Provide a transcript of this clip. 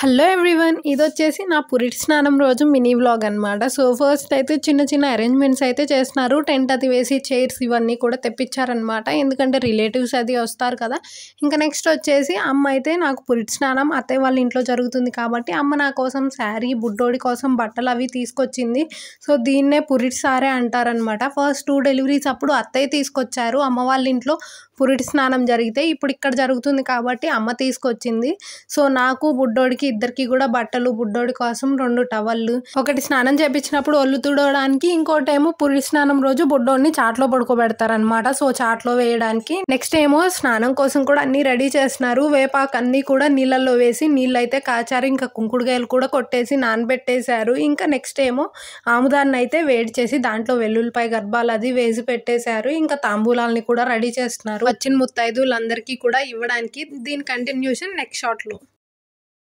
Hello everyone, ఇదొచ్చేసి నా పురిటి స్నానం రోజు మినీ వ్లాగ్ అనమాట. సో ఫస్ట్ అయితే చిన్న చిన్న అరేంజ్మెంట్స్ అయితే చేస్తున్నారు. టెంట్ అది వేసి చైర్స్ ఇవన్నీ కూడా తెప్పించారనమాట. ఎందుకంటే రిలేటివ్స్ అది వస్తారు కదా. ఇంకా నెక్స్ట్ వచ్చేసి అమ్మ అయితే నాకు పురిటి స్నానం అత్తయ్య వాళ్ళ ఇంట్లో జరుగుతుంది కాబట్టి అమ్మ నా కోసం శారీ, బుడ్డోడి కోసం బట్టలు అవి తీసుకొచ్చింది. సో దీన్నే పురిటి సారే అంటారనమాట. ఫస్ట్ 2 డెలివరీస్ అప్పుడు అత్తయ్య తీసుకొచ్చారు. అమ్మ వాళ్ళ ఇంట్లో పురిటి స్నానం జరిగితే ఇప్పుడు ఇక్కడ జరుగుతుంది కాబట్టి అమ్మ తీసుకొచ్చింది. సో నాకు బుడ్డోడికి ఇద్దరికి కూడా బట్టలు, బుడ్డోడి కోసం 2 టవళ్ళు, ఒకటి స్నానం చేపించినప్పుడు ఒళ్ళు తుడవడానికి, ఇంకోటేమో పురిటి స్నానం రోజు బుడ్డోడిని చాట్లో పడుకోబెడతారనమాట. సో చాట్లో వేయడానికి. నెక్స్ట్ ఏమో స్నానం కోసం కూడా అన్ని రెడీ చేస్తున్నారు. వేపాకు అన్ని కూడా నీళ్ళల్లో వేసి నీళ్ళు అయితే కాచారు. ఇంకా కుంకుడుకాయలు కూడా కొట్టేసి నానబెట్టేశారు. ఇంకా నెక్స్ట్ ఏమో ఆముదాన్ని అయితే వేడి చేసి దాంట్లో వెల్లుల్లిపాయ గర్భాలు అది వేసి పెట్టేశారు. ఇంకా తాంబూలాలని కూడా రెడీ చేస్తున్నారు వచ్చిన ముత్తైదువులందరికీ కూడా ఇవ్వడానికి. దీని కంటిన్యూషన్ నెక్స్ట్ షాట్లో.